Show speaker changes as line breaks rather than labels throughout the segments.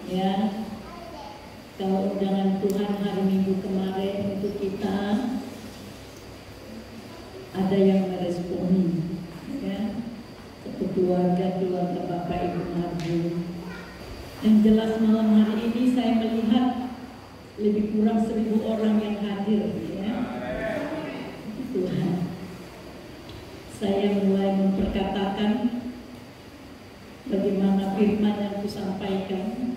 Ya, kalau undangan Tuhan hari Minggu kemarin untuk kita ada yang meresponi, ya, keluarga Bapak Ibu Marbu. Yang jelas malam hari ini saya melihat lebih kurang 1.000 orang yang hadir, ya. Tuhan, saya mulai memperkatakan bagaimana firman yang kusampaikan,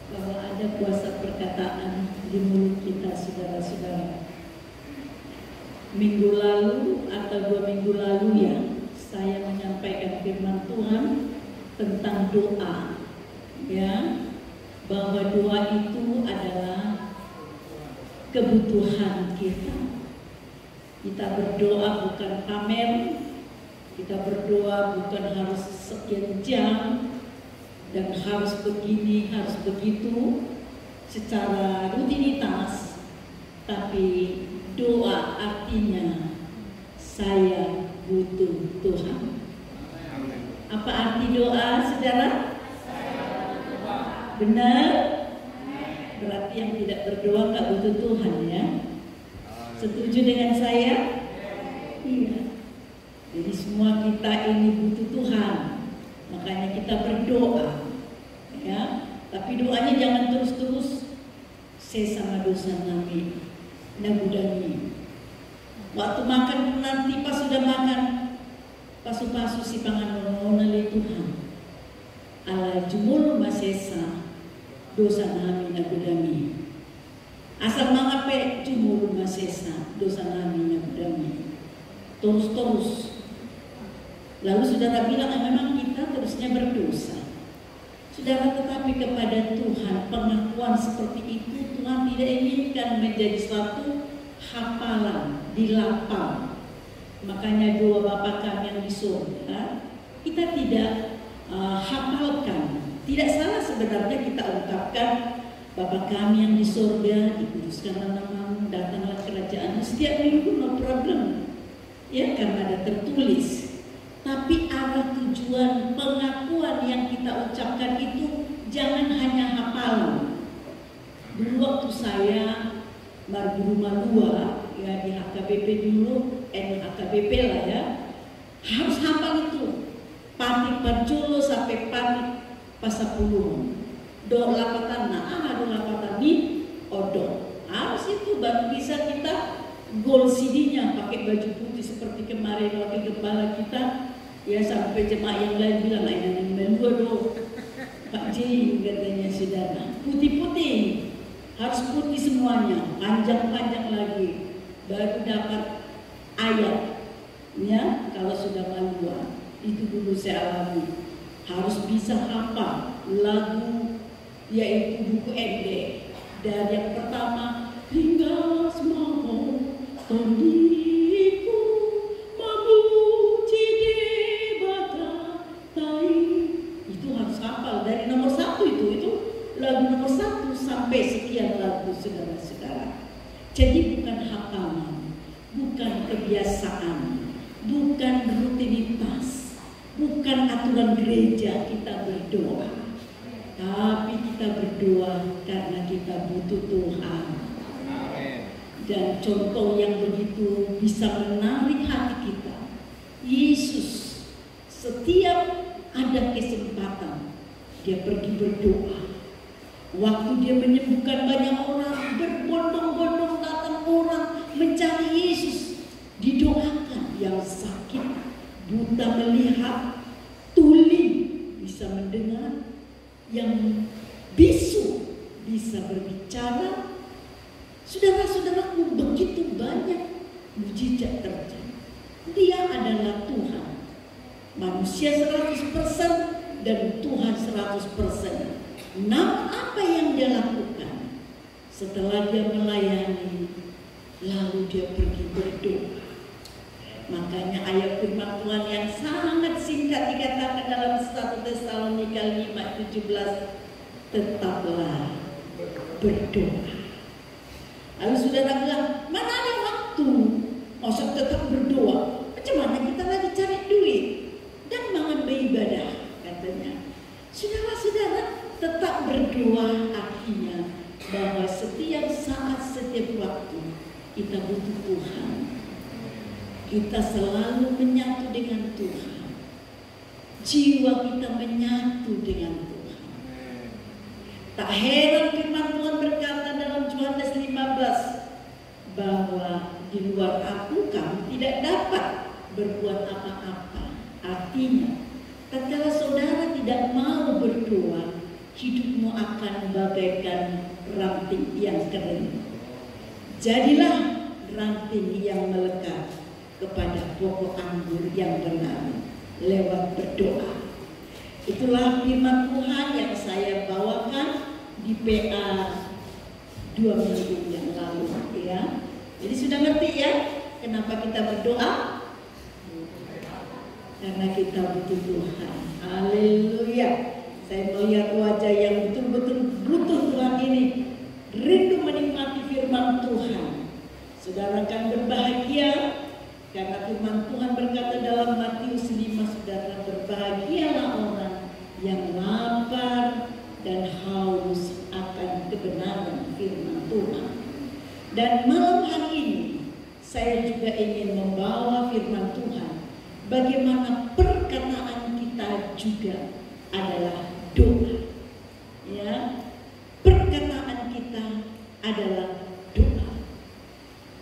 bahwa ada kuasa perkataan di mulut kita, saudara-saudara. Minggu lalu atau 2 minggu lalu ya, saya menyampaikan firman Tuhan tentang doa, ya, bahwa doa itu adalah kebutuhan kita. Kita berdoa bukan pamer, kita berdoa bukan harus sekian jam dan harus begini, harus begitu secara rutinitas, tapi doa artinya saya butuh Tuhan. Apa arti doa, saudara? Benar? Berarti yang tidak berdoa gak butuh Tuhan, ya? Setuju dengan saya? Iya. Jadi semua kita ini butuh Tuhan, makanya kita berdoa, ya. Tapi doanya jangan terus-terus sesama dosa nami nagudani. Waktu makan nanti pas sudah makan pasu-pasu si panganon nali Tuhan. Ala jumul masesa dosa nami nagudani. Asal mangape jumul masesa dosa nami nagudani. Terus-terus. Lalu saudara bilang memang kita terusnya berdosa. Saudara, tetapi kepada Tuhan pengakuan seperti itu Tuhan tidak inginkan menjadi suatu hafalan di lapang. Makanya doa Bapa kami yang di surga kita tidak hafalkan. Tidak salah sebenarnya kita ungkapkan Bapa kami yang di surga, dikuduskanlah namamu, datanglah kerajaanmu setiap minggu, no problem. Ya, karena ada tertulis. Tapi arah tujuan pengakuan yang kita ucapkan itu jangan hanya hafalan. Dulu waktu saya Marbu Rumah 2 ya di HKBP dulu, HKBP lah ya, harus hafal itu. Patik Parjolo sampai patik Pasapulung. Do lapatan do lapatan ni odo. Harus itu baru bisa kita gol CD-nya pakai baju putih seperti kemarin wakil kepala kita. Ya sampai jemaah yang lain bilang ini memang do Pak J katanya saudara, putih-putih harus putih semuanya, panjang-panjang lagi baru dapat ayat. Ya kalau sudah maluan itu dulu saya alami, harus bisa hafal lagu yaitu buku MD dari yang pertama hingga semua tondiku itu harus hafal dari nomor 1 itu lagu nomor 1 sampai sekian lagu saudara-saudara. Jadi bukan hafalan, bukan kebiasaan, bukan rutinitas, bukan aturan gereja kita berdoa, tapi kita berdoa karena kita butuh Tuhan. Dan contoh yang begitu bisa menarik hati kita, Yesus setiap ada kesempatan dia pergi berdoa. Waktu dia menyembuhkan banyak orang, berbondong-bondong datang orang mencari Yesus, didoakan. Yang sakit, buta melihat, tuli bisa mendengar, yang bisu bisa berbicara. Saudara-saudaraku, begitu banyak mujizat terjadi. Dia adalah Tuhan, manusia 100% dan Tuhan 100%. Namun apa yang dia lakukan setelah dia melayani, lalu dia pergi berdoa. Makanya ayat firman Tuhan yang sangat singkat dikatakan dalam 1 Tesalonika 5:17, tetaplah berdoa. Lalu saudara bilang, mana ada waktu? Maksud tetap berdoa? Macam mana kita lagi cari duit dan mangan beribadah, katanya. Saudara-saudara, tetap berdoa artinya bahwa setiap saat, setiap waktu kita butuh Tuhan. Kita selalu menyatu dengan Tuhan. Jiwa kita menyatu dengan Tuhan. Tak heran firman Tuhan berkata dalam Yohanes 15 bahwa di luar aku kamu tidak dapat berbuat apa-apa. Artinya, tatkala saudara tidak mau berdoa, hidupmu akan bagaikan ranting yang kering. Jadilah ranting yang melekat kepada pokok anggur yang benar lewat berdoa. Itulah firman Tuhan yang saya bawakan di PA 2 minggu yang lalu, ya. Jadi sudah ngerti ya kenapa kita berdoa? Karena kita butuh Tuhan. Haleluya. Saya melihat wajah yang betul-betul butuh Tuhan ini, rindu menikmati firman Tuhan. Saudara akan berbahagia karena firman Tuhan berkata dalam Matius 5, saudara, berbahagialah orang yang lapar dan haus akan kebenaran firman Tuhan. Dan malam hari ini saya juga ingin membawa firman Tuhan, bagaimana perkataan kita juga adalah doa. Ya, perkataan kita adalah doa.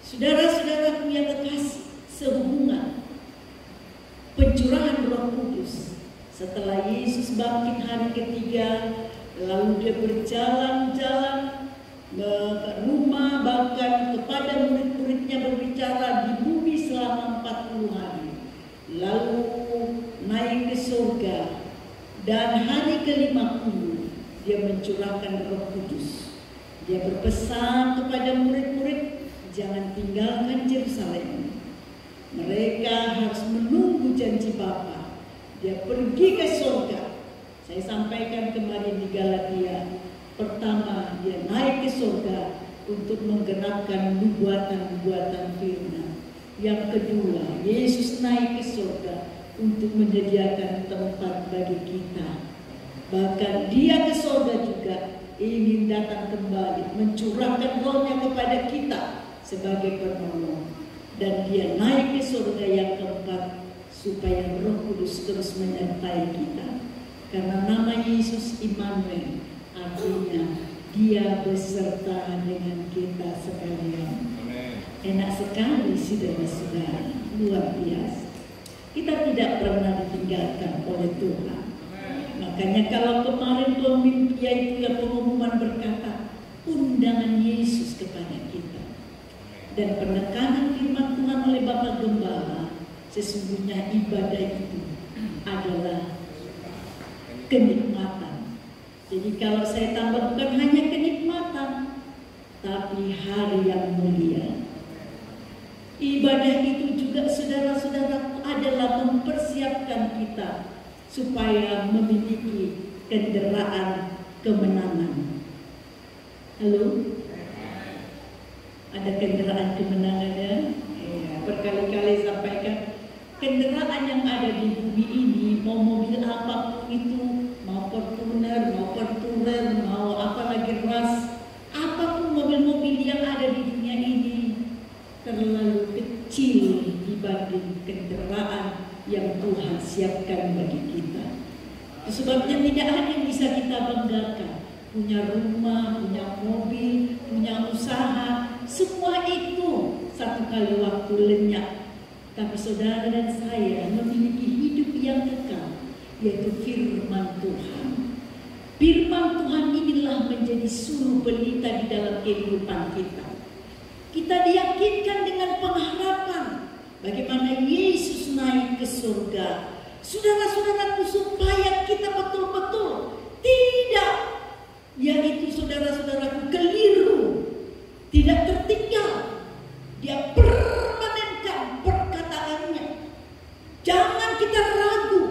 Saudara-saudaraku yang terkasih, sehubungan pencurahan Roh Kudus setelah Yesus bangkit hari ketiga, lalu dia berjalan-jalan ke rumah, bahkan kepada murid-muridnya berbicara di bumi selama 40 hari, lalu naik ke surga, dan hari ke-50 dia mencurahkan Roh Kudus. Dia berpesan kepada murid-murid, jangan tinggalkan Yerusalem. Mereka harus menunggu janji Bapa. Dia pergi ke surga. Saya sampaikan kemarin di Galatia. Pertama, dia naik ke surga untuk menggenapkan nubuatan-nubuatan firman. Yang kedua, Yesus naik ke surga untuk menyediakan tempat bagi kita. Bahkan dia ke surga juga ingin datang kembali, mencurahkan rohnya kepada kita sebagai penolong. Dan dia naik ke surga yang keempat supaya Roh Kudus terus menyertai kita. Karena nama Yesus Immanuel, artinya dia beserta dengan kita sekalian. Enak sekali saudara-saudara, luar biasa. Kita tidak pernah ditinggalkan oleh Tuhan. Makanya kalau kemarin pemimpin itu yang pengumuman berkata, undangan Yesus kepada kita. Dan penekanan firman Tuhan oleh Bapak Gembala, sesungguhnya ibadah itu adalah kenikmatan. Jadi kalau saya tambah, bukan hanya kenikmatan, tapi hari yang mulia. Ibadah itu juga, saudara-saudara, adalah mempersiapkan kita supaya memiliki kendaraan kemenangan. Halo? Ada kendaraan kemenangan ya? Berkali-kali sampaikan, kendaraan yang ada di bumi ini, mau mobil apapun itu, mau Fortuner, mau Fortuner, mau apalagi ras, apapun mobil-mobil yang ada di dunia ini terlalu kecil dibanding kendaraan yang Tuhan siapkan bagi kita. Sebabnya tidak ada yang bisa kita banggakan. Punya rumah, punya mobil, punya usaha, semua itu satu kali waktu lenyap. Tapi saudara dan saya memiliki hidup yang kekal, yaitu firman Tuhan. Firman Tuhan inilah menjadi sumber pelita di dalam kehidupan kita. Kita diyakinkan dengan pengharapan bagaimana Yesus naik ke surga. Saudara-saudaraku, supaya kita betul-betul tidak, yaitu saudara-saudaraku, keliru, tidak tertinggal. Dia permanenkan perkataannya. Jangan kita ragu.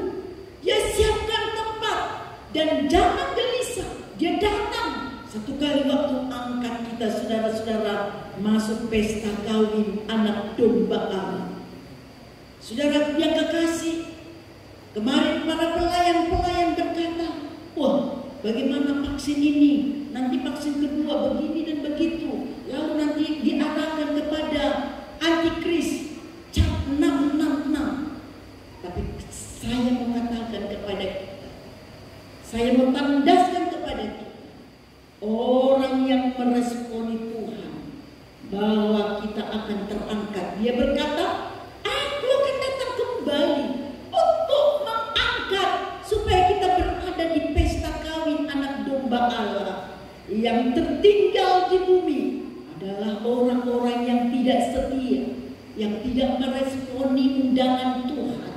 Dia siapkan tempat dan jangan gelisah. Dia datang. Satu kali waktu angkat kita, saudara-saudara, masuk pesta kawin anak domba Allah. Saudara yang kekasih, kemarin para pelayan-pelayan berkata, wah, bagaimana vaksin ini, nanti vaksin kedua begini dan begitu, lalu nanti diarahkan kepada antikris cap 666. Tapi saya mengatakan kepada kita, saya mentandaskan kepada kita, orang yang meresponi Tuhan bahwa kita akan terangkat. Dia berkata, aku akan datang kembali untuk mengangkat supaya kita berada di pesta kawin anak domba Allah. Yang tertinggal di bumi adalah orang-orang yang tidak setia, yang tidak meresponi undangan Tuhan.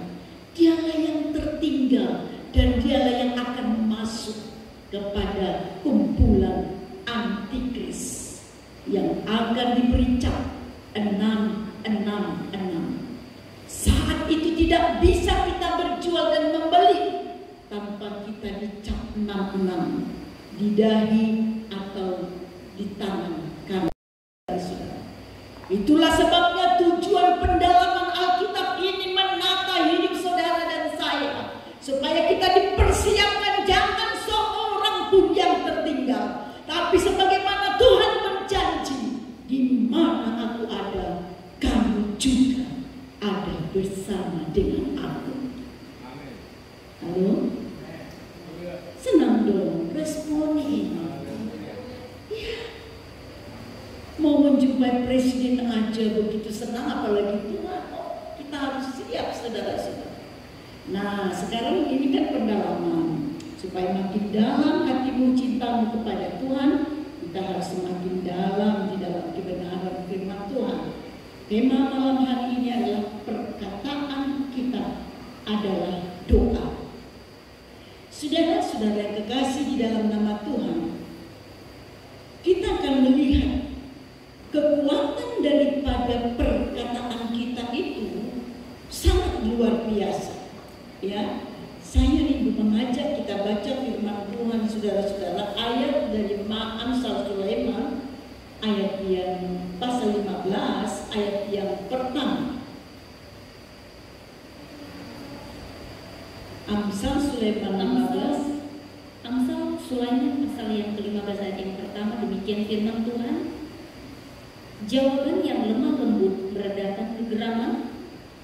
Dialah yang tertinggal dan dialah yang akan masuk kepada kumpulan antikris yang akan diberi cap 666. Saat itu tidak bisa kita berjual dan membeli tanpa kita dicap 66 di dahi atau di tangan kanan. Itulah sebabnya tujuan pendalaman Alkitab ini menata hidup saudara dan saya, supaya kita dipersiapkan jangan seorang pun yang tertinggal, tapi sebagaimana Tuhan berjanji, di mana aku ada, kamu juga ada bersama dengan aku. Halo? Senang dong respon ini. Ya. Mau menjumpai presiden aja begitu senang, apalagi Tuhan. Oh, kita harus siap saudara-saudara. Nah, sekarang ini kan pendalaman, supaya makin dalam hatimu cintamu kepada Tuhan, kita harus semakin dalam di dalam kebenaran firman Tuhan. Tema malam hari ini adalah perkataan kita adalah doa. Saudara-saudara yang kekasih di dalam nama Tuhan, kita akan melihat kekuatan daripada perkataan kita itu sangat luar biasa. Ya, saya rindu mengajak kita baca firman Tuhan saudara-saudara, ayat dari Amsal Sulaiman, ayat yang pasal 15, ayat yang pertama. Amsal Sulaiman 15.
Amsal Sulaiman pasal yang ke-15 ayat yang pertama, demikian firman Tuhan. Jawaban yang lemah lembut meredakan kegeraman,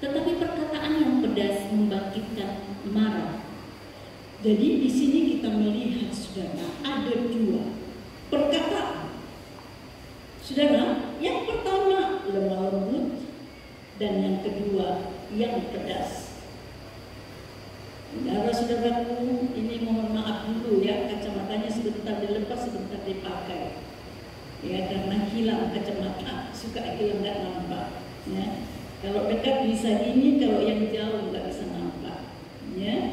tetapi perkataan yang pedas membangkitkan marah.
Jadi di sini kita melihat saudara ada dua perkataan. Saudara, yang pertama lemah lembut dan yang kedua yang pedas. Saudara-saudaraku, ini mohon maaf dulu ya, kacamatanya sebentar dilepas, sebentar dipakai. Ya, karena hilang kacamata, suka hilang nggak nampak. Ya, kalau dekat bisa ini, kalau yang jauh nggak bisa nampak. Ya,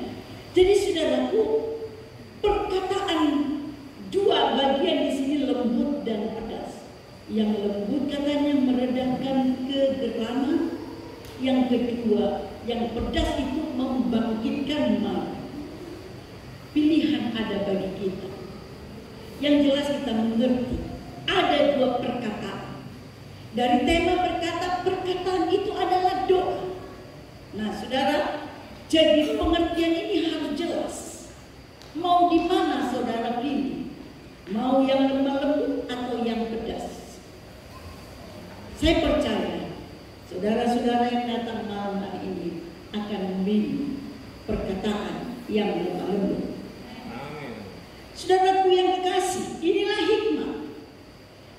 jadi saudaraku, perkataan dua bagian di sini lembut dan pedas. Yang lembut katanya meredakan kegeraman, yang kedua yang pedas itu membangkitkan marah. Pilihan ada bagi kita. Yang jelas kita mengerti ada dua perkataan. Dari tema perkataan itu adalah doa. Nah, saudara, jadi pengertian ini harus jelas. Mau di mana saudara pilih? Mau yang lemah lembut atau yang pedas? Saya percaya saudara-saudara yang datang malam hari ini akan memilih perkataan yang lemah lembut. Saudaraku yang kekasih, inilah hikmah.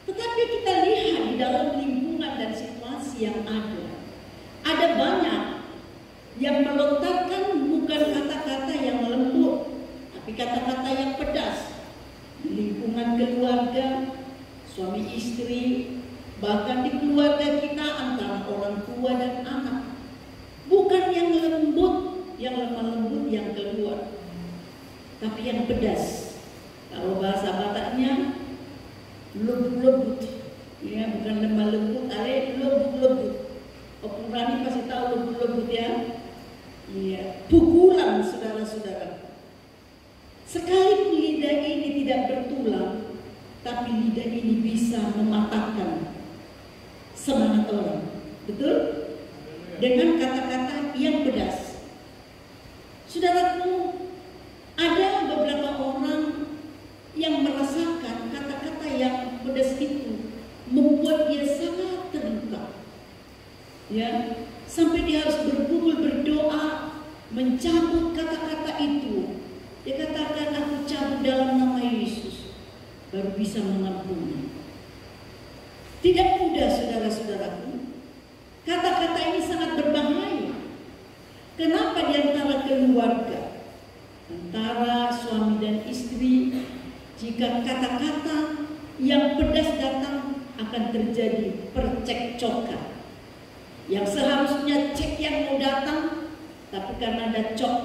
Tetapi kita lihat di dalam lingkungan dan situasi yang ada banyak yang melontarkan bukan kata-kata yang lembut, tapi kata-kata yang pedas. Di lingkungan keluarga, suami istri, bahkan di keluarga kita antara orang tua dan anak, bukan yang lembut, yang lemah lembut yang keluar, tapi yang pedas. Kalau bahasa Bataknya lembut-lembut, ya, bukan lemah lembut, ale lembut-lembut. Opurani pasti tahu lembut-lembut ya. Iya, pukulan saudara-saudara. Sekalipun lidah ini tidak bertulang, tapi lidah ini bisa mematahkan semangat orang. Betul? Dengan kata-kata yang pedas. Saudaraku, ada beberapa orang pedas itu membuat dia sangat terluka. Ya, sampai dia harus bergumul berdoa, mencabut kata-kata itu. Dia katakan, aku cabut dalam nama Yesus, baru bisa mengampuni. Tidak mudah, saudara-saudaraku. Kata-kata ini sangat berbahaya. Kenapa di antara keluarga, antara suami dan istri, jika kata-kata yang pedas datang akan terjadi percekcokan. Yang seharusnya cek yang mau datang, tapi karena ada cok,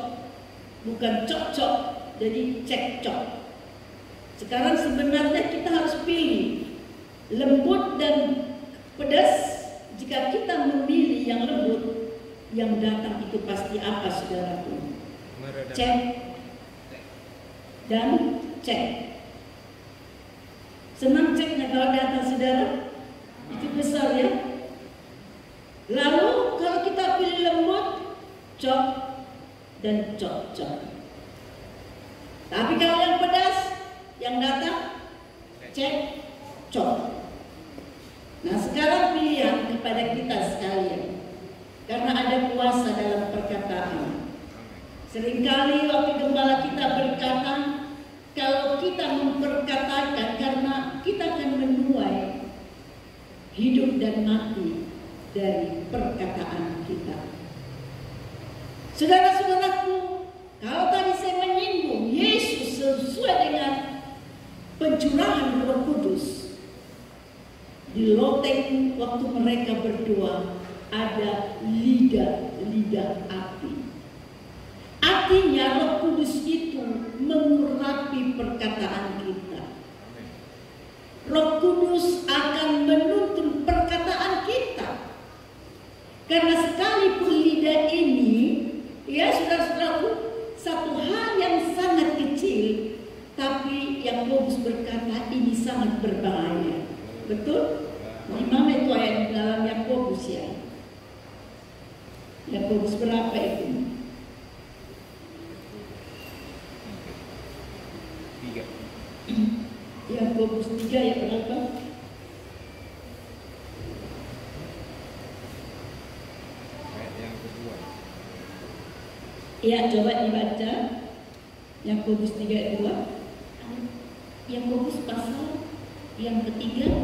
bukan cok-cok, jadi cekcok. Sekarang sebenarnya kita harus pilih lembut dan pedas. Jika kita memilih yang lembut, yang datang itu pasti apa, saudaraku? Cek dan cek. Senang ceknya kalau datang, saudara, itu besar ya. Lalu kalau kita pilih lembut, cok dan cok-cok. Tapi kalau yang pedas, yang datang cek, cok. Nah, sekarang pilihan kepada kita sekalian, karena ada kuasa dalam perkataan. Seringkali waktu gembala kita berkata, kalau kita memperkatakan, karena kita akan menuai hidup dan mati dari perkataan kita. Saudara-saudaraku, kalau tadi saya menyinggung Yesus sesuai dengan pencurahan Roh Kudus, di loteng waktu mereka berdoa ada lidah api. Artinya Roh Kudus itu mengurapi perkataan kita. Roh Kudus akan menuntun perkataan kita. Karena sekalipun lidah ini, ya saudara-saudaraku, satu hal yang sangat kecil, tapi yang Yakobus berkata ini sangat berbahaya. Betul? Di mana itu ayat dalam Yakobus ya? Yakobus berapa itu? 3. Yakobus 3 ayat berapa? Ya, coba dibaca Yakobus 3 ayat 2.
Yakobus pasal yang ketiga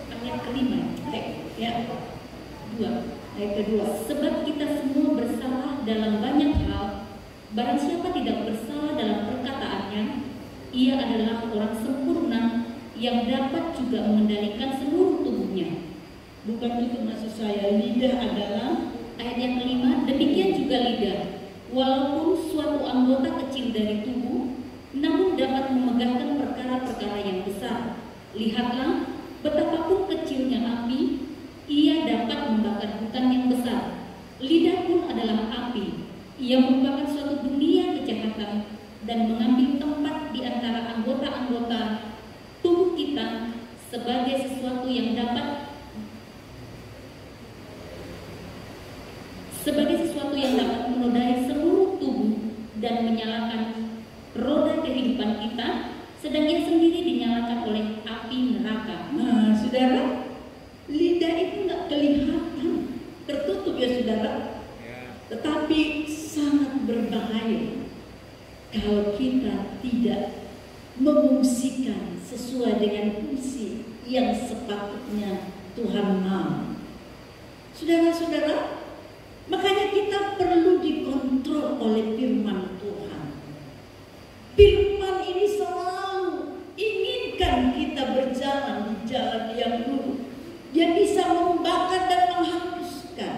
ayat kelima.
Ya, 2 ayat kedua.
Sebab kita semua bersalah dalam banyak hal. Barang siapa tidak bersalah dalam perkataannya, ia adalah orang sempurna yang dapat juga mengendalikan seluruh tubuhnya.
Bukan itu maksud saya. Lidah adalah
ayat yang kelima, demikian juga lidah, walaupun suatu anggota kecil dari tubuh, namun dapat memegahkan perkara-perkara yang besar. Lihatlah, betapapun kecilnya api, ia dapat membakar hutan yang besar. Lidah pun adalah api, ia merupakan suatu dunia kejahatan dan mengambil tempat di antara anggota-anggota tubuh kita sebagai sesuatu yang dapat menodai seluruh tubuh dan menyalakan roda kehidupan kita, sedang ia sendiri dinyalakan oleh api neraka.
Nah, saudara, lidah itu nggak kelihatan, tertutup ya saudara, tetapi sangat berbahaya kalau kita tidak mengungsikan sesuai dengan fungsi yang sepatutnya Tuhan mau. Saudara-saudara, makanya kita perlu dikontrol oleh firman Tuhan. Firman ini selalu inginkan kita berjalan di jalan yang lurus. Dia bisa membakar dan menghanguskan.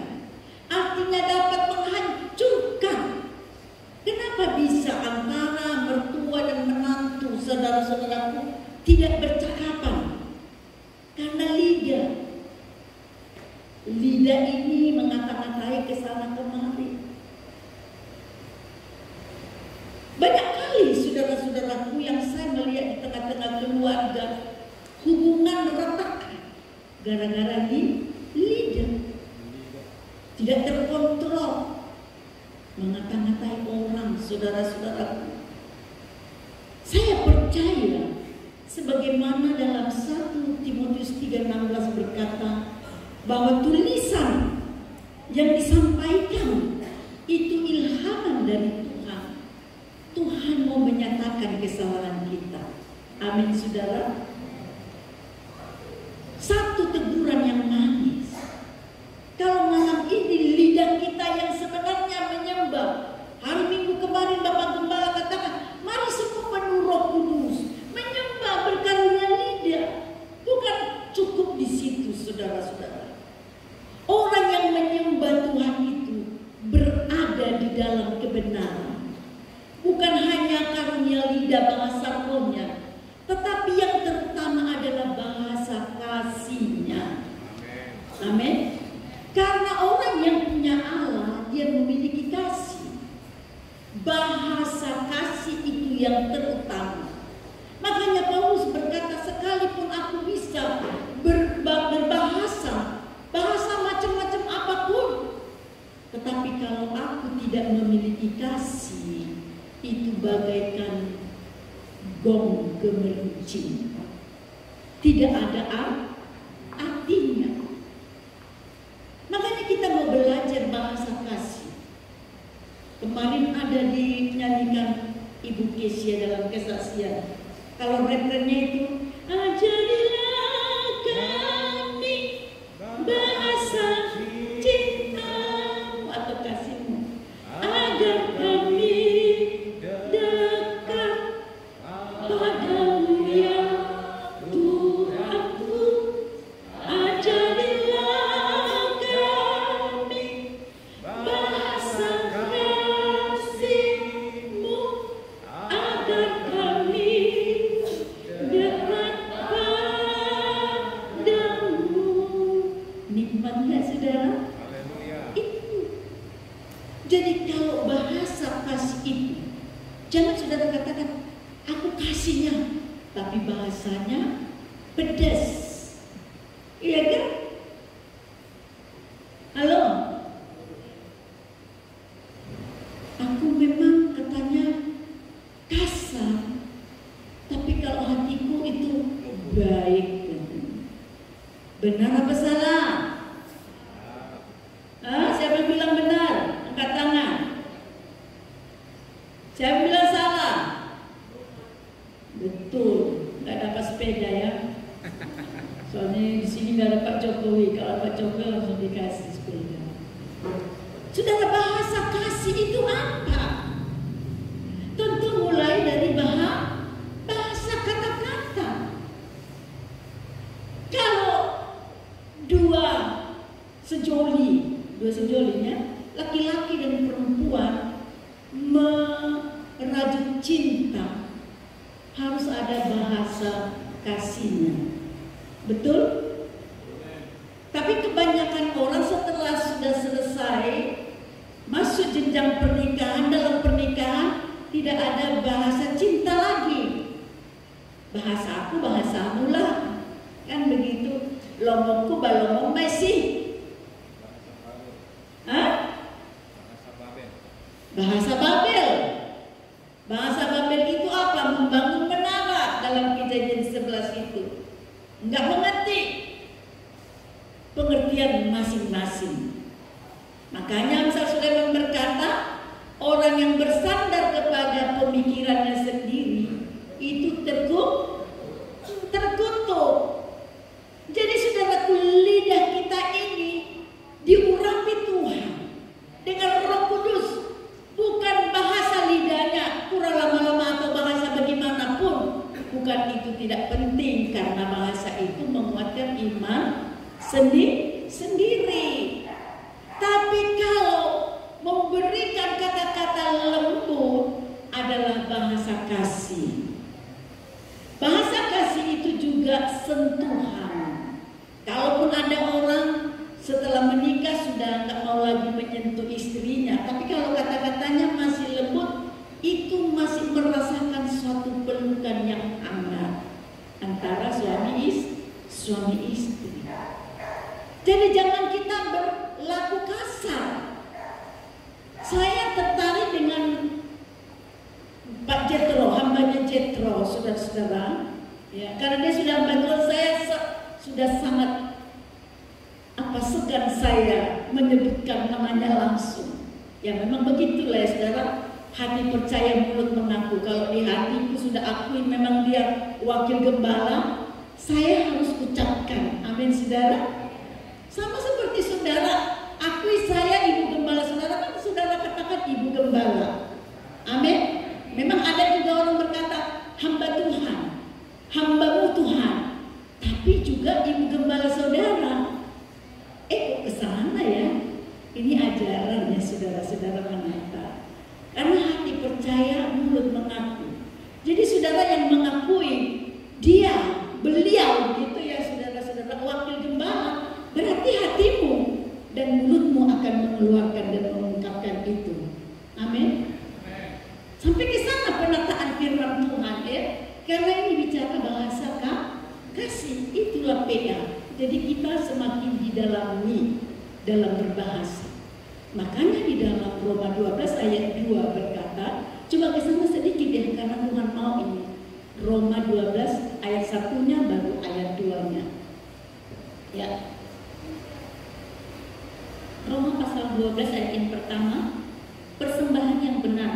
Artinya dapat menghancurkan. Kenapa bisa antara mertua dan menantu, saudara-saudaraku, tidak bercakapan? Karena lidah. Lidah ini mengata-ngatai ke sana kemari. Banyak kali saudara-saudaraku yang saya melihat di tengah-tengah keluarga, hubungan retak gara-gara lidah. Tidak terkontrol, mengata-ngatai orang, saudara-saudaraku. Saya percaya sebagaimana dalam 1 Timotius 3:16 berkata bahwa tulisan yang disampaikan itu ilhaman dari Tuhan. Tuhan mau menyatakan kesalahan kita. Amin, saudara. Satu teguran yang manis. Kalau malam ini lidah kita yang sebenarnya menyembah. Hari Minggu kemarin Bapak Gembala katakan, mari semua penuh Roh Kudus, menyembah berkarunia lidah. Bukan cukup di situ, saudara-saudara. Orang yang menyembah Tuhan itu berada di dalam kebenaran. Bukan hanya karunia lidah bahasa rohnya, tetapi yang terutama adalah bahasa kasihnya. Amin. Karena orang yang punya Allah, dia memiliki kasih. Bahasa kasih itu yang terutama. Makanya Paulus berkata, sekalipun aku bisa berbahasa, bahasa macam-macam apapun, tetapi kalau aku tidak memiliki kasih, itu bagaikan gong gemeruncing. Tidak ada artinya. Makanya kita mau belajar bahasa kasih. Kemarin ada dinyanyikan Ibu Kesia dalam kesaksian. Kalau refrennya itu, ajarilah kami bahasa cintamu atau kasihmu, agar kami dekat padamu ya Tuhanku. Ajarilah kami bahasa kasihmu, agar kami dekat padamu. Nikmat nggak, saudara? Itu. Jadi kalau bahasa kasih itu, jangan saudara katakan, aku kasihnya, tapi bahasanya pedas. Iya kan? Halo? Aku memang katanya kasar, tapi kalau hatiku itu baik. Benar apa salah? Siapa yang bilang benar? Angkat tangan. Siapa yang bilang salah? Betul, nggak dapat sepeda ya. Soalnya di sini nggak ada Pak Jokowi. Kalau Pak Jokowi langsung dikasih sepeda. Saudara, bahasa kasih itu apa? Tentu mulai dari bahasa kata-kata. Kalau dua sejolinya, laki-laki dan perempuan merajut cinta, harus ada bahasa kasihnya. Betul? Tapi kebanyakan orang setelah sudah selesai masuk jenjang pernikahan, dalam pernikahan tidak ada bahasa cinta lagi. Bahasa aku, bahasamu lah. Kan begitu. Lomongku, balomong Messi. Bahasa Babel. Bahasa Babel itu apa? Membangun menara dalam Kejadian 11 itu. Enggak mengerti pengertian masing-masing. Makanya Amsal Sulaiman berkata, orang yang bersandar kepada pemikirannya sendiri itu terkutuk. Jadi saudaraku, lidah kita ini diurapi Tuhan dengan Roh Kudus. Bukan bahasa lidahnya kurang lama-lama atau bahasa bagaimanapun. Bukan itu tidak penting, karena bahasa itu menguatkan iman sendiri. Tapi kalau memberikan kata-kata lembut adalah bahasa kasih. Bahasa kasih itu juga sentuhan. Kalaupun ada orang setelah menikah sudah nggak mau lagi menyentuh istrinya, tapi kalau kata-katanya masih lembut, itu masih merasakan suatu pelukan yang hangat antara suami istri. Jadi jangan kita berlaku kasar. Saya tertarik dengan Pak Jethro, hambanya Jethro, saudara-saudara. Ya, karena dia sudah bantuan saya, sudah sangat segan saya menyebutkan namanya langsung. Ya memang begitulah ya saudara, hati percaya mulut mengaku. Kalau di hatiku sudah akui memang dia wakil gembala, saya harus ucapkan. Amin saudara. Sama seperti saudara, akui saya ibu gembala, saudara kan saudara katakan ibu gembala. Amin. Memang ada juga orang berkata hamba Tuhan, hambamu Tuhan, tapi juga ibu gembala saudara. Kok kesana ya? Ini ajaran ya saudara-saudara menata. Karena hati percaya, mulut mengaku. Jadi saudara yang mengakui dia, beliau gitu ya saudara-saudara wakil gembala, berarti hatimu dan mulutmu akan mengeluarkan dan mengungkapkan itu. Amin. Sampai ke sana penataan firman Tuhan ya. Karena ini bicara bahasa kasih, itulah PA. Jadi kita semakin didalami dalam berbahasa. Makanya di dalam Roma 12 ayat 2 berkata, coba ke sana sedikit ya karena Tuhan mau ini. Roma 12 ayat 1-nya baru ayat 2-nya. Ya. Roma pasal 12 ayat yang pertama, persembahan yang benar.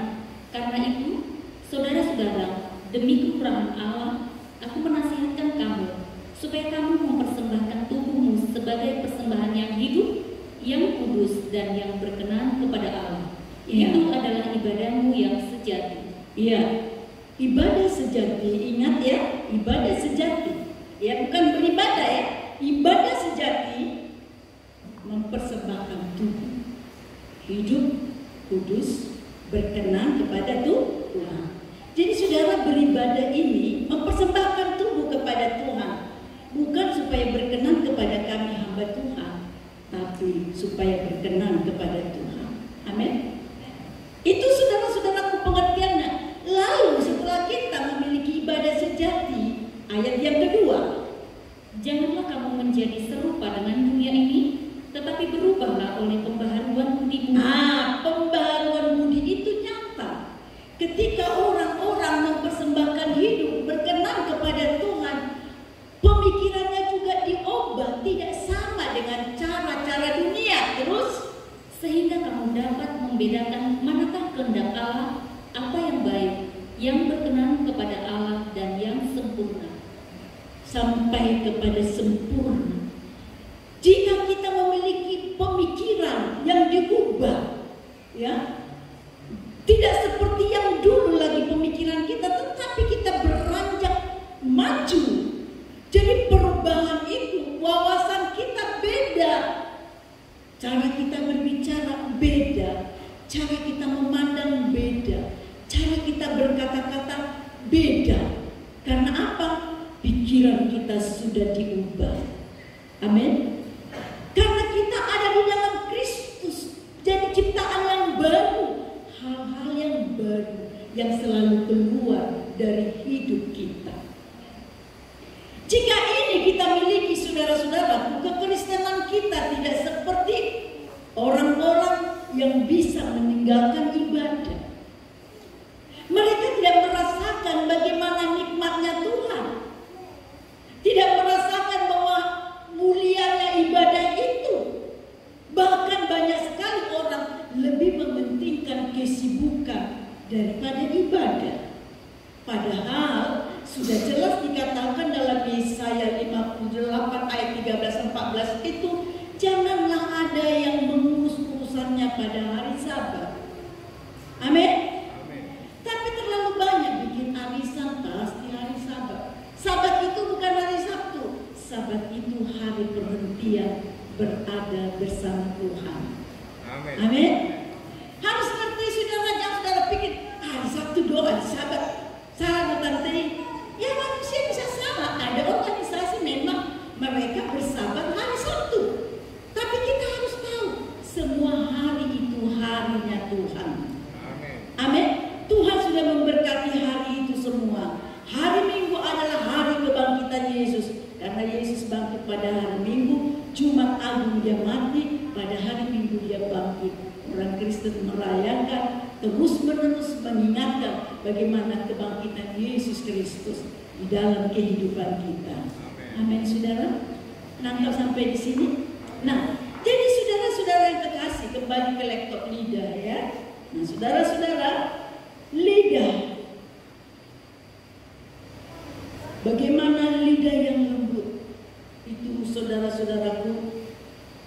Karena itu, saudara-saudara, demi kekurahan Allah, aku menasihatkan kamu supaya kamu mempersembahkan tubuhmu sebagai persembahan yang hidup, yang kudus dan yang berkenan kepada Allah. Itu adalah ibadahmu yang sejati. Iya, ibadah sejati. Ingat ya, ibadah sejati. Ya, bukan beribadah ya. Ibadah sejati mempersembahkan tubuh hidup, kudus, berkenan kepada Tuhan. Jadi saudara beribadah ini mempersembahkan tubuh kepada Tuhan. Bukan supaya berkenan kepada kami hamba Tuhan, tapi supaya berkenan kepada Tuhan. Amin. Itu saudara-saudaraku pengertiannya. Lalu setelah kita memiliki ibadah sejati, ayat yang kedua, janganlah kamu menjadi serupa dengan dunia ini, tetapi berubahlah oleh pembaharuan budimu. Pembaharuan budi itu nyata. Ketika orang-orang mempersembahkan hidup berkenan kepada Tuhan, pemikirannya juga diubah, tidak sama dengan cara-cara dunia. Terus, sehingga kamu dapat membedakan manakah kehendak Allah, apa yang baik, yang berkenan kepada Allah dan yang sempurna. Sampai kepada sempurna. Jika kita memiliki pemikiran yang diubah, ya, tidak seperti yang dulu lagi pemikiran kita, tetapi kita beranjak maju. Jadi perubahan itu, wawasan kita beda, cara kita berbicara beda, cara kita memandang beda, cara kita berkata-kata beda. Karena apa? Pikiran kita sudah diubah. Amin. Karena kita ada di dalam Kristus, jadi ciptaan yang baru, hal-hal yang baru yang selalu keluar dari hidup kita. Jika ini kita miliki saudara-saudara, kekristenan kita tidak seperti orang-orang yang bisa meninggalkan ibadah. Mereka tidak merasakan bagaimana nikmatnya Tuhan, tidak merasakan bahwa mulianya ibadah itu. Bahkan banyak sekali orang lebih mementingkan kesibukan daripada ibadah. Padahal sudah jelas dikatakan dalam Yesaya 58 ayat 13-14 itu, janganlah ada yang mengurus urusannya pada hari Sabat. Amin. Tapi terlalu banyak bikin arisan pasti hari Sabat. Sabat itu bukan hari Sabtu. Sabat itu hari perhentian berada bersama Tuhan. Amin. Amin. Harus ngerti saudara, jangan saudara pikir hari Sabtu doang, hari Sabat. Sahabat nanti, ya manusia bisa salah. Ada organisasi memang mereka bersabat hari Sabtu. Tapi kita harus tahu, semua hari itu harinya Tuhan. Amin. Amin. Tuhan sudah memberkati hari itu semua. Hari Minggu adalah hari kebangkitan Yesus. Karena Yesus bangkit pada hari Minggu, Jumat Agung dia mati, pada hari Minggu dia bangkit. Orang Kristen merayakan, terus menerus mengingatkan bagaimana kebangkitan Yesus Kristus. di dalam kehidupan kita. Amin, saudara. Nangkap sampai di sini. Nah, jadi saudara-saudara yang terkasih, kembali ke laptop lidah ya. Nah, saudara-saudara, lidah. Bagaimana lidah yang lembut? Itu saudara-saudaraku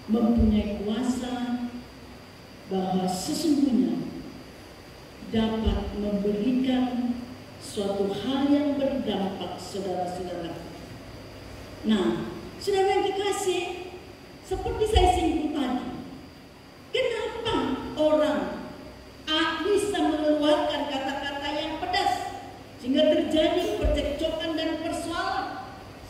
mempunyai kuasa bahwa sesungguhnya dapat memberikan suatu hal yang berdampak saudara-saudara. Nah, saudara yang kekasih, seperti saya singgung tadi, kenapa orang bisa mengeluarkan kata-kata yang pedas sehingga terjadi percekcokan dan persoalan?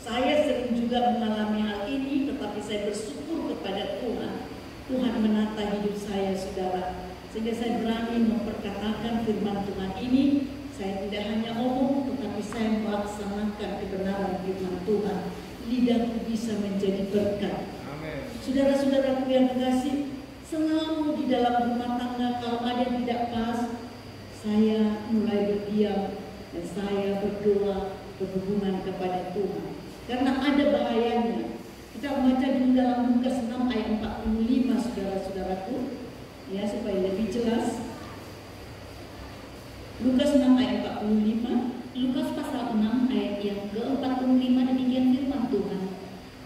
Saya sering juga mengalami hal ini, tetapi saya bersyukur kepada Tuhan. Tuhan menata hidup saya, saudara, sehingga saya berani memperkatakan firman Tuhan ini. Saya tidak hanya omong, tetapi saya melaksanakan kebenaran firman Tuhan. Lidahku bisa menjadi berkat. Saudara-saudaraku yang terkasih, selalu di dalam rumah tangga kalau ada yang tidak pas, saya mulai berdiam dan saya berdoa berhubungan kepada Tuhan. Karena ada bahayanya. Kita baca dulu dalam Lukas 6 ayat 45, saudara-saudaraku, ya, supaya lebih jelas. Lukas 6 ayat 45.
Lukas pasal 6 ayat yang ke-45, demikian firman Tuhan.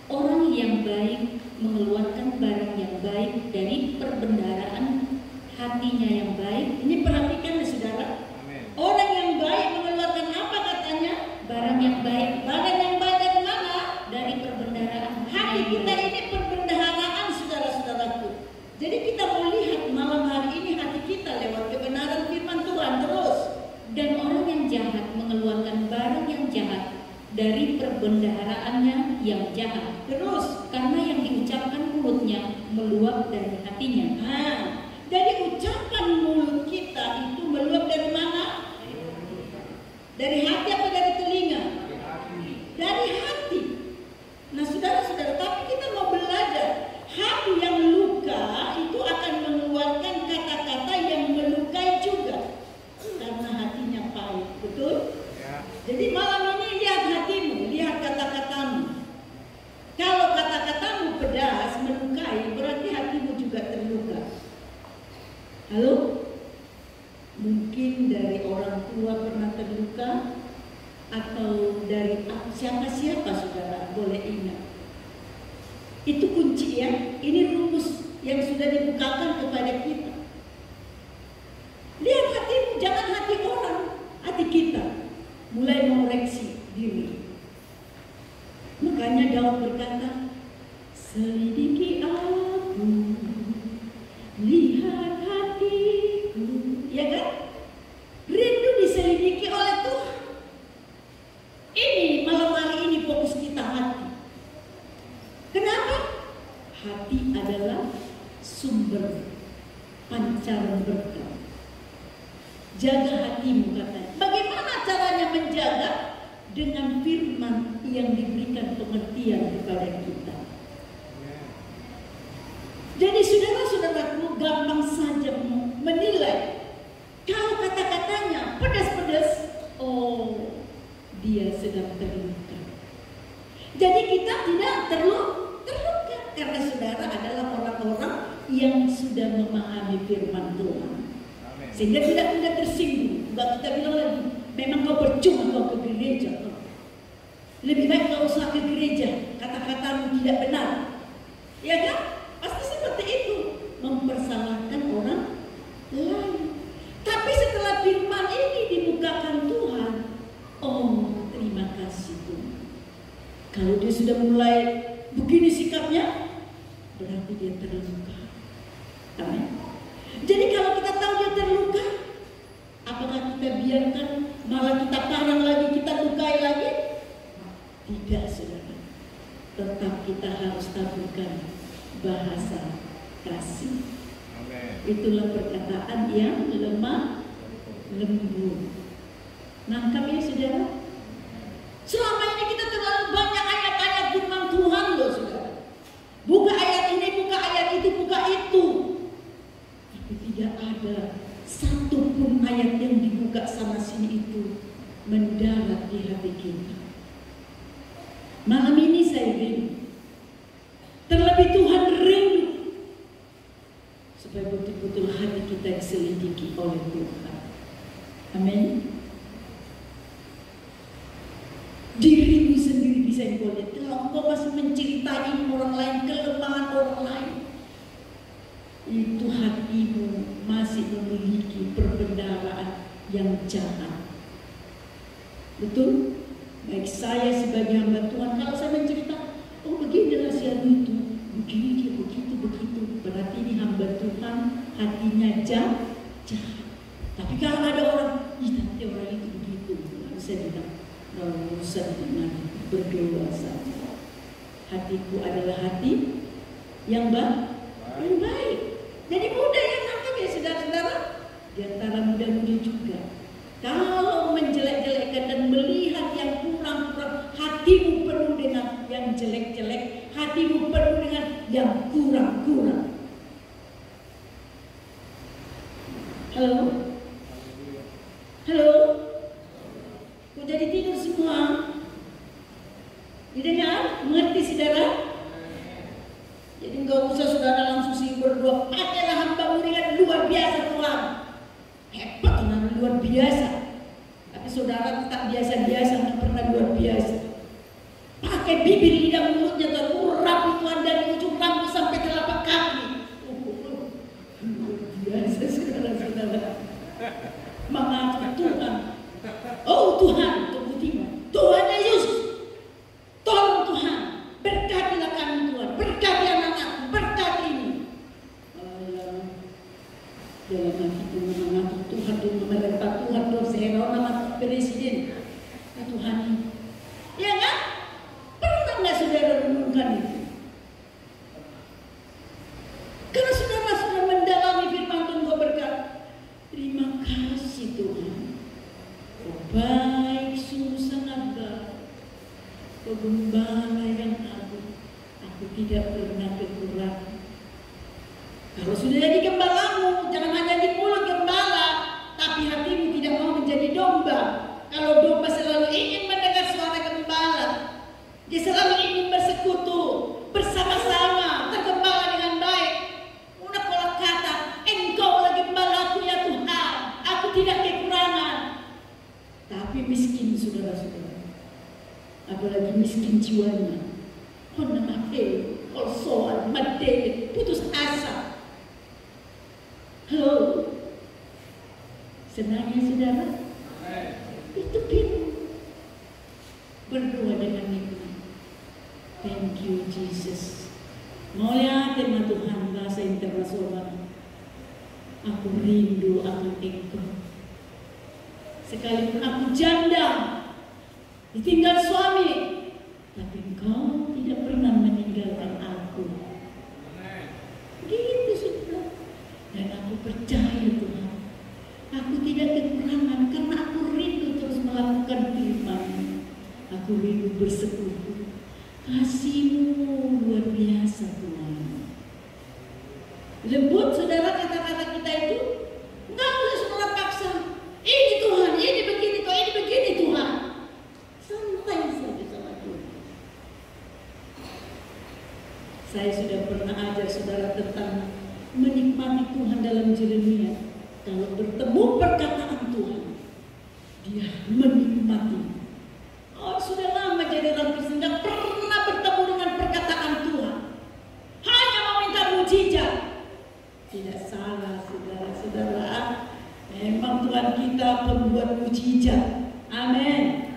Orang yang baik mengeluarkan barang yang baik dari perbendaharaan hatinya yang baik.
Ini perhatikan ya, saudara. Orang yang baik mengeluarkan apa katanya?
Barang yang baik.
Barang yang baik dari mana?
Dari perbendaharaan
Hati kita ini perbendaharaan, saudara-saudaraku. Jadi kita melihat malam hari ini hati kita lewat kebenaran firman Tuhan terus.
Dan orang yang jahat mengeluarkan barang yang jahat dari perbendaharaannya yang jahat.
Terus,
karena yang diucapkan mulutnya meluap dari hatinya.
Nah, dari ucapan mulut kita itu meluap dari mana? Dari hati atau dari telinga? Dari hati. Nah, saudara-saudara, tapi kita mau belajar. Hati yang luka itu akan mengeluarkan kata-kata yang melukai juga. Karena hatinya pahit, betul? Ya. Jadi malam ini lihat hatimu, lihat kata-katamu. Kalau kata-katamu pedas, melukai, berarti hatimu juga terluka. Halo? Mungkin dari orang tua pernah terluka, atau dari siapa-siapa, saudara, boleh ingat. Itu kunci ya, ini rumus yang sudah dibukakan kepada kita. Lihat hatimu, jangan hati orang, hati kita. Mulai mengoreksi diri. Makanya Daud berkata, selidiki aku, lihat hatiku. Ya kan? Rindu diselidiki oleh Tuhan. Ini malam hari ini fokus kita hati. Kenapa? Hati adalah sumber pancaran berkat. Jaga hatimu, katanya. Bagaimana caranya menjaga? Dengan firman yang diberikan pengertian kepada kita. Jadi saudara-saudaraku, gampang saja menilai. Kalau kata-katanya pedas-pedas, oh, dia sedang terluka. Jadi kita tidak terluka karena saudara adalah orang-orang yang sudah memahami firman Tuhan. Sehingga tidak mudah tersinggung. Enggak kita bilang lagi, memang kau percuma kau ke gereja. Lebih baik kau usah ke gereja, kata-katamu tidak benar. Ya kan? Pasti seperti itu, mempersalahkan orang lain. Tapi setelah firman ini dibukakan Tuhan, oh terima kasih Tuhan. Kalau dia sudah mulai begini sikapnya, berarti dia terluka. Amin. Jadi kalau kita tahu dia terluka, apakah kita biarkan malah kita parang lagi, kita lukai lagi? Tidak, saudara. Tetap kita harus taburkan bahasa kasih. Itulah perkataan yang lemah lembut. Nangkap ya, saudara? Selama ini kita terlalu banyak ayat-ayat firman Tuhan loh, saudara. Buka ayat ini, buka ayat itu, buka itu. Tapi tidak ada satupun ayat yang dibuka sana sini itu mendarat di hati hati kita. Malam ini saya rindu, terlebih Tuhan rindu supaya betul-betul hati kita diselidiki oleh Tuhan. Amin. Dirimu sendiri bisa engkau lihat. Kalau engkau masih menceritain orang lain, kelemahan orang lain, itu hatimu masih memiliki perbendaharaan yang jahat. Betul? Baik saya sebagai hamba Tuhan, kalau saya menceritakan, oh begini rahsia itu, begini dia begitu, berarti ini hamba Tuhan hatinya jahat. Tapi kalau ada orang, nanti orang itu begitu, lalu saya bilang, nggak usah berdoa saja. Hatiku adalah hati yang baik. Jadi muda yang nangkep ya saudara-saudara, di antara muda-muda juga. Kalau menjelek-jelekkan dan melihat yang kurang-kurang, hatimu penuh dengan yang jelek-jelek, hatimu penuh dengan yang kurang-kurang. Halo? Halo? Kok jadi tidur semua? Didengar? Mengerti saudara? Jadi nggak usah saudara langsung sih berdoa, pakailah hamba-Mu dengan luar biasa Tuhan. Hebat Tuhan, luar biasa. Tapi saudara tak biasa-biasa, nggak pernah luar biasa. Pakai bibir, lidah, mulutnya Tuhan, rapi Tuhan dari ujung rambut sampai telapak kaki. Luar biasa saudara-saudara. Mengaku Tuhan. Oh Tuhan, Tuhan Yesus, tolong Tuhan, berkatilah kami Tuhan, berkati anak-anakku, berkati ini. Dalam hati Tuhan, Tuhan memerintah Tuhan, saya nama presiden, Tuhan ini. Ya kan? Pernah nggak saudara renungkan itu? Karena saudara sudah mendalami firman Tuhan, kau berkata, terima kasih Tuhan. Kau baik, sungguh sangat baik. Kau gembala yang aku tidak pernah kekurangan. Kalau sudah jadi gembalamu, jangan hanya di mulut gembala, tapi hatimu tidak mau menjadi domba. Kalau domba selalu ingin mendengar suara gembala, dia selalu ingin bersekutu, bersama-sama, tergembala dengan baik. Udah kalau kata, engkaulah gembalaku ya Tuhan, aku tidak kekurangan. Tapi miskin saudara-saudara, apalagi miskin jiwanya, soal mati, putus asa. Halo, senangnya saudara, itu bingung. Berdoa dengan nikmat. Thank you Jesus. Mulia tema Tuhan bahasa internasional. Aku rindu akan Engkau. Sekalipun aku janda, ditinggal suami, tapi Engkau tidak pernah meninggalkan aku. Gitu saudara. Dan aku percaya Tuhan, aku tidak kekurangan karena aku rindu terus melakukan firman-Mu. Aku rindu bersekutu. Kasih-Mu luar biasa Tuhan. Lembut saudara kata-kata kita itu. Nggak usah saudara paksa. Ini Tuhan, ini begini Tuhan, ini begini Tuhan. Santai saja sama Tuhan. Saya sudah pernah ajar saudara tentang menikmati Tuhan dalam Yeremia. Kalau bertemu perkataan Tuhan, dia menikmati. Oh sudah lama jadi orang Kristen, tidak pernah bertemu dengan perkataan Tuhan. Hanya meminta mujizat. Tidak salah saudara-saudara. Memang Tuhan kita pembuat mujizat. Amin.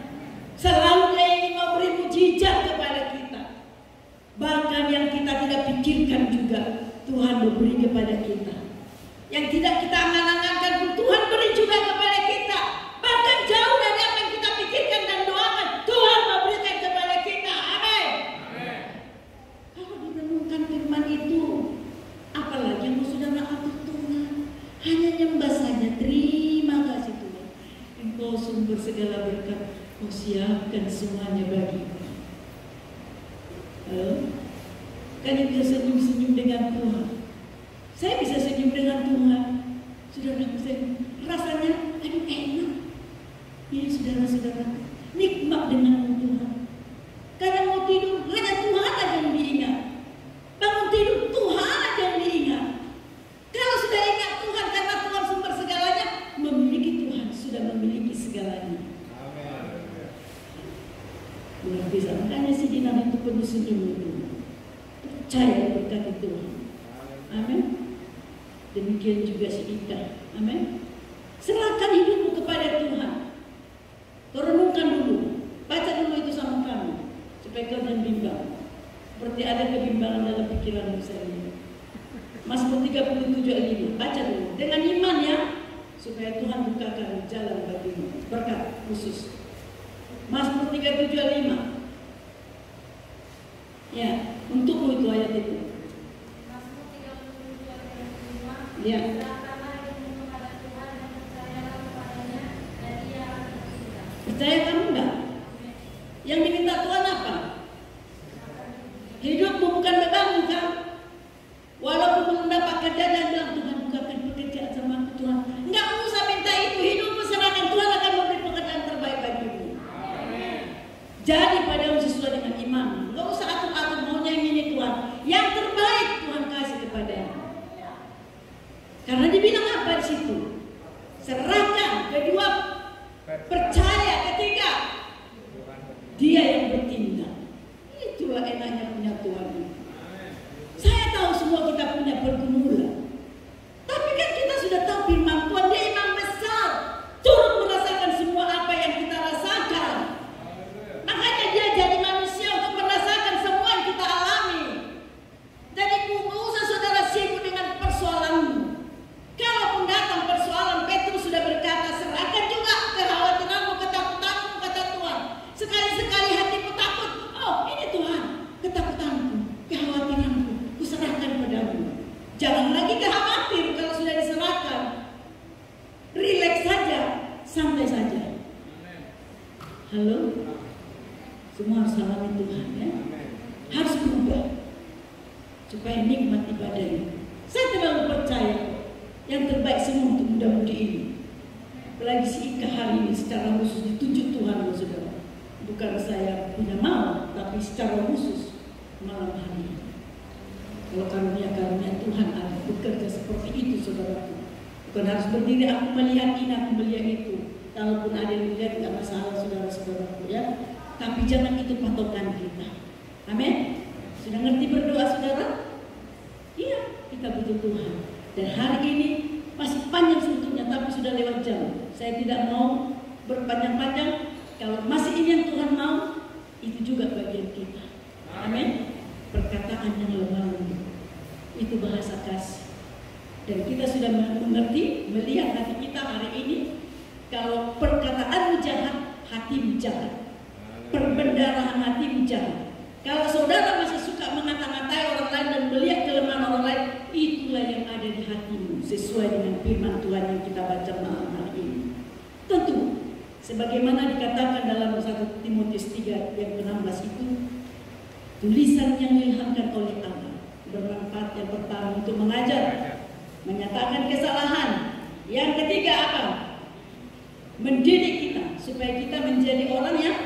Selalu Dia ingin memberi mujizat kepada kita. Bahkan yang kita tidak pikirkan juga Tuhan memberi kepada kita. Yang tidak kita angan-angankan pun Tuhan beri juga kepada kita. Bahkan jauh dari apa yang kita pikirkan dan doakan, Tuhan memberikan kepada kita. Amin. Kalau direnungkan firman itu, apalagi yang saudara atur Tuhan, hanya nyembah saja. Terima kasih Tuhan, Engkau sumber segala berkat. Kau siapkan semuanya bagiku. Kan bisa senyum-senyum dengan Tuhan. Saya bisa senyum dengan Tuhan. Saudara saya rasanya aduh enak. Ya saudara-saudara, nikmat Luar biasa. Makanya si Dinar itu penuh senyum itu. Percaya berkat Tuhan. Amin. Demikian juga si Ika. Amin. Serahkan hidupmu kepada Tuhan. Renungkan dulu. Baca dulu itu sama kami. Supaya kau jangan bimbang. Seperti ada kebimbangan dalam pikiran saya. Mazmur 37:5. Baca dulu. Dengan iman ya. Supaya Tuhan bukakan jalan bagimu. Berkat khusus. Mazmur 37:5. Ya, untukmu itu ayat itu.
Mazmur 37:5.
Ya. Percaya kamu enggak? Yang diminta Tuhan apa? Hidupmu bukan beban kan? Walaupun belum dapat kerja dan bilang Tuhan bukakan pekerjaan sama aku Tuhan. Enggak usah minta itu, hidupmu serahkan Tuhan akan memberi pekerjaan terbaik bagimu. Jadi padamu sesuai dengan iman. Enggak usah atur-atur maunya ini Tuhan. Yang terbaik Tuhan kasih kepadamu. Karena dibilang apa di situ? Serahkan. Kedua, percaya. Ketiga, Dia yang bertindak. Itulah enaknya punya Tuhan. Saya tahu semua kita punya pergumulan. Tapi kan kita sudah tahu firman Tuhan, Dia Imam besar, turut merasakan semua apa yang kita rasakan. Makanya Dia jadi manusia untuk merasakan semua yang kita alami. Jadi nggak usah saudara sibuk dengan persoalanmu. Kalaupun datang persoalan, Petrus sudah berkata, serahkan juga kekhawatiranmu, ketakutanmu, kata Tuhan. Sekali-sekali hatimu takut. Oh, ini Tuhan, ketakutanku, kekhawatiranku, kuserahkan padamu. Jangan lagi khawatir kalau sudah diserahkan. Relax saja, santai saja. Halo? Semua harus alami Tuhan ya. Harus berubah supaya nikmat ibadahnya. Saya terlalu percaya yang terbaik semua untuk muda-mudi ini. Apalagi si Ika hari ini secara khusus ditunjuk Tuhan loh saudara. Bukan saya punya mau, tapi secara khusus malam hari ini. Kalau karunia-karunia Tuhan ada bekerja seperti itu saudaraku. Bukan harus berdiri aku melihat ini, aku melihat itu. Kalaupun ada yang melihat tidak masalah saudara-saudaraku ya. Tapi jangan itu patokan kita. Amin. Sudah ngerti berdoa saudara? Iya, kita butuh Tuhan. Dan hari ini masih panjang sebetulnya, tapi sudah lewat jam. Saya tidak mau berpanjang-panjang. Kalau masih ini yang Tuhan mau, itu juga bagian kita. Amin. Perkataan yang lemah lembut, itu bahasa kasih. Dan kita sudah mengerti, melihat hati kita hari ini. Kalau perkataanmu jahat, hatimu jahat. Perbendarahan hatimu jahat. Kalau saudara masih suka mengata-ngatai orang lain dan melihat kelemahan orang lain, itulah yang ada di hatimu, sesuai dengan firman Tuhan yang kita baca malam hari ini. Tentu, sebagaimana dikatakan dalam 1 Timotius 3 yang ke-16 itu, tulisan yang diilhamkan oleh Allah, bermanfaat yang pertama untuk mengajar, menyatakan kesalahan. Yang ketiga apa? Mendidik kita, supaya kita menjadi orang yang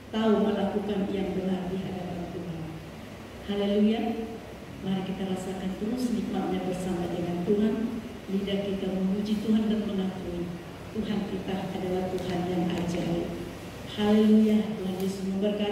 tahu melakukan yang benar di hadapan Tuhan. Haleluya. Mari kita rasakan terus nikmatnya bersama dengan Tuhan. Lidah kita memuji Tuhan dan mengakui Tuhan kita adalah Tuhan yang ajaib. Haleluya. Tuhan Yesus memberkati.